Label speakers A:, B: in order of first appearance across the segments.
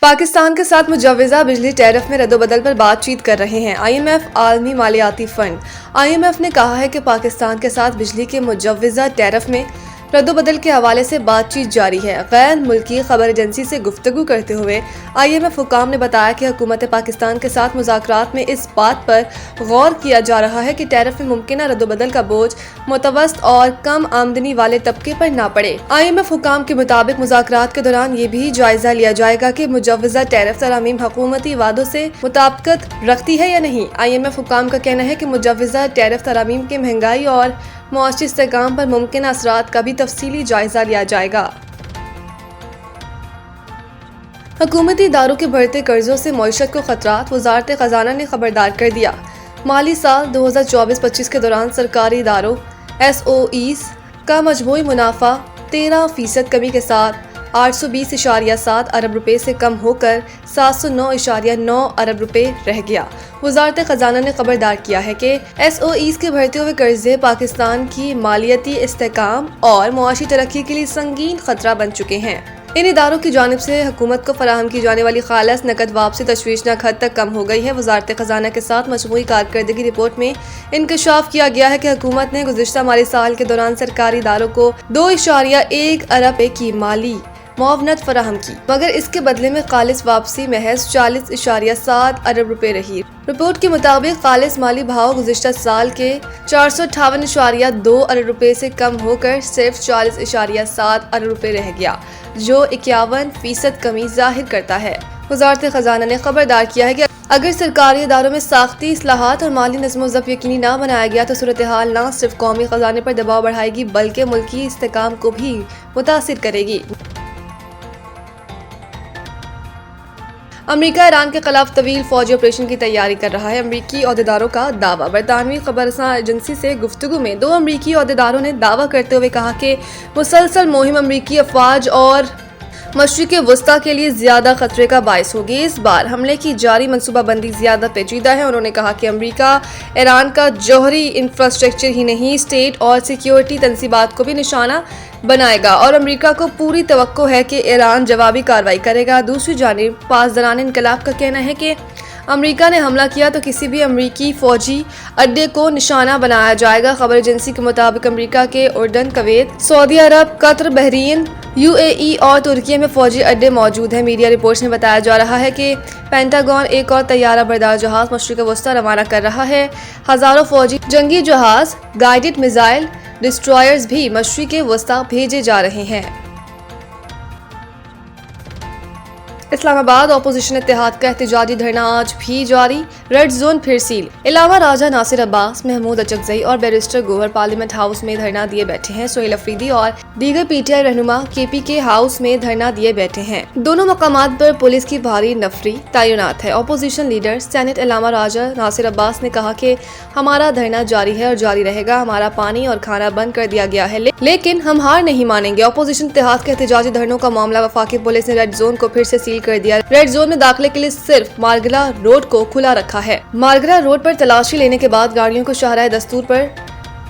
A: पाकिस्तान के साथ मुजव्वज़ा बिजली टैरिफ में रद्दोबदल पर बातचीत कर रहे हैं। IMF आलमी मालियाती फंड IMF ने कहा है कि पाकिस्तान के साथ बिजली के मुजव्वज़ा टैरिफ में रद्दोबदल के हवाले से बातचीत जारी है। गैर मुल्की खबर एजेंसी से गुफ्तगू करते हुए IMF हुकाम ने बताया कि हुकूमत पाकिस्तान के साथ मुज़ाकरात में इस बात पर गौर किया जा रहा है कि टैरिफ में मुमकिना रद्दोबदल का बोझ मुतवस्सित और कम आमदनी वाले तबके पर ना पड़े। IMF हुकाम के मुताबिक मुज़ाकरात के दौरान ये भी जायजा लिया जाएगा कि मुजव्वज़ा टैरिफ तरामीम हुकूमती वादों से मुताबिकत रखती है या नहीं। IMF हुकाम का कहना है कि मुजव्वज़ा टैरिफ तरामीम की महंगाई और मुआशी इस्तेहकाम पर मुमकिन असरात का भी तफसीली जायजा लिया जाएगा। हुकूमती इदारों के बढ़ते कर्जों से मईशत को खतरात, वज़ारत ख़ज़ाना ने खबरदार कर दिया। माली साल 2024-25 के दौरान सरकारी इदारों SOEs का मजमूई मुनाफा 13% कमी के साथ 820.7 अरब रुपए से कम होकर 709.9 अरब रुपए रह गया। वज़ारत ख़ज़ाना ने खबरदार किया है कि SOEs के बढ़ते हुए कर्जे पाकिस्तान की मालियाती इस्तेहकाम और मुआशी तरक्की के लिए संगीन खतरा बन चुके हैं। इन इदारों की जानिब से हुकूमत को फराहम की जाने वाली खालस नकद वापसी तशवीशनाक हद तक कम हो गई है। वज़ारत ख़ज़ाना के साथ मजमूई कारकर्दगी रिपोर्ट में इंकशाफ किया गया है कि हुकूमत ने गुज़िश्ता माली साल के दौरान सरकारी इदारों को 2.1 अरब की माली मुआवनत फराहम की, मगर इसके बदले में खालिस वापसी महज 40.7 अरब रुपए रही। रिपोर्ट के मुताबिक खालिस माली भाव गुज़िश्ता साल के 458.2 अरब रुपए से कम होकर सिर्फ 40.7 अरब रुपए रह गया, जो 51% कमी जाहिर करता है। वज़ारत ख़ज़ाना ने खबरदार किया है कि अगर सरकारी इदारों में साख्ती इस्लाहात और माली नज़्म ज़ब्त यकीनी ना बनाया गया तो सूरत हाल न सिर्फ कौमी ख़ज़ाने पर दबाव बढ़ाएगी बल्कि मुल्की इस्तेहकाम को भी मुतासिर करेगी। अमेरिका ईरान के खिलाफ तवील फौजी ऑपरेशन की तैयारी कर रहा है। अमेरिकी ओहदेदारों का दावा। बरतानवी खबरसां एजेंसी से गुफ्तगू में 2 अमेरिकी ओहदेदारों ने दावा करते हुए कहा कि मुसलसल मुहिम अमेरिकी अफवाज और मशरिक़ वस्ता के लिए ज़्यादा खतरे का बायस होगी। इस बार हमले की जारी मनसूबाबंदी ज़्यादा पेचीदा है। उन्होंने कहा कि अमेरिका ईरान का जौहरी इंफ्रास्ट्रक्चर ही नहीं, स्टेट और सिक्योरिटी तंसीबात को भी निशाना बनाएगा और अमेरिका को पूरी तवक्को है कि ईरान जवाबी कार्रवाई करेगा। दूसरी जानिब पासदारान इनकलाब का कहना है कि अमेरिका ने हमला किया तो किसी भी अमेरिकी फौजी अड्डे को निशाना बनाया जाएगा। खबर एजेंसी के मुताबिक अमेरिका के उर्दन, कुवैत, सऊदी अरब, कतर, बहरीन, UAE और तुर्की में फौजी अड्डे मौजूद हैं। मीडिया रिपोर्ट्स में बताया जा रहा है कि पेंटागन एक और तैयारा बरदार जहाज मशरिक़ वस्ता रवाना कर रहा है। हज़ारों फौजी जंगी जहाज, गाइडेड मिसाइल डिस्ट्रॉयर्स भी मशरिक़ वस्ता भेजे जा रहे हैं। इस्लामाबाद अपोजिशन इत्तेहाद का एहतजाजी धरना आज भी जारी। रेड जोन फिर सील। इलावा राजा नासिर अब्बास, महमूद अचकज़ई और बैरिस्टर गोहर पार्लियामेंट हाउस में धरना दिए बैठे हैं। सोहेल अफरीदी और दीगर PTI रहनुमा KPK हाउस में धरना दिए बैठे हैं। दोनों मकामात पर पुलिस की भारी नफरी तैनात है। अपोजिशन लीडर सेनेट इलावा राजा नासिर अब्बास ने कहा कि हमारा धरना जारी है और जारी रहेगा। हमारा पानी और खाना बंद कर दिया गया है, लेकिन हम हार नहीं मानेंगे। अपोजिशन इत्तेहाद के एहतजाजी धरनों का मामला वफाकी पुलिस ने रेड जोन को फिर से सील कर दिया। रेड जोन में दाखिले के लिए सिर्फ मारगला रोड को खुला रखा है। मारगला रोड पर तलाशी लेने के बाद गाड़ियों को शाहराह दस्तूर पर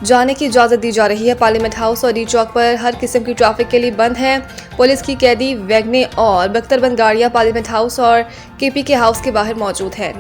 A: जाने की इजाजत दी जा रही है। पार्लियामेंट हाउस और डी चौक पर हर किस्म की ट्रैफिक के लिए बंद है। पुलिस की कैदी वैगने और बख्तरबंद गाड़ियां पार्लियामेंट हाउस और KPK हाउस के बाहर मौजूद है।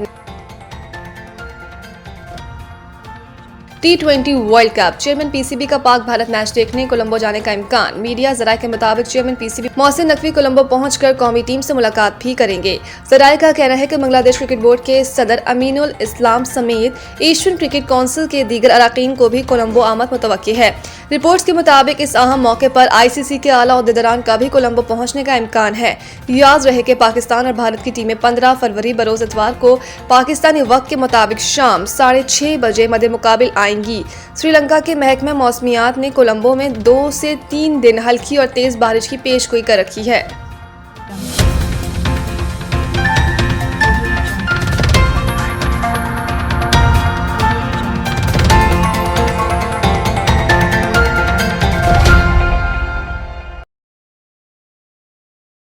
A: T20 world cup. Chairman PCB का पाक भारत मैच देखने कोलंबो जाने का इम्कान। मीडिया ज़राए के मुताबिक चेयरमैन PCB मोहसिन नकवी कोलंबो पहुंचकर कौमी टीम से मुलाकात भी करेंगे। ज़राए का कहना है कि बांग्लादेश क्रिकेट बोर्ड के सदर अमीनुल इस्लाम समेत एशियन क्रिकेट काउंसिल के दीगर अरकान को भी कोलंबो आमद मुतवक्की है। रिपोर्ट्स के मुताबिक इस अहम मौके पर ICC के आला ओहदेदारान का भी कोलंबो पहुंचने का इम्कान है। याद रहे कि पाकिस्तान और भारत की टीमें 15 फरवरी बरोज इतवार को पाकिस्तानी वक्त के मुताबिक शाम 6:30 बजे मद्दे मुकाबिल आएंगी। श्रीलंका के महकमे मौसमियात ने कोलंबो में 2 से 3 दिन हल्की और तेज बारिश की पेशगोई कर रखी है।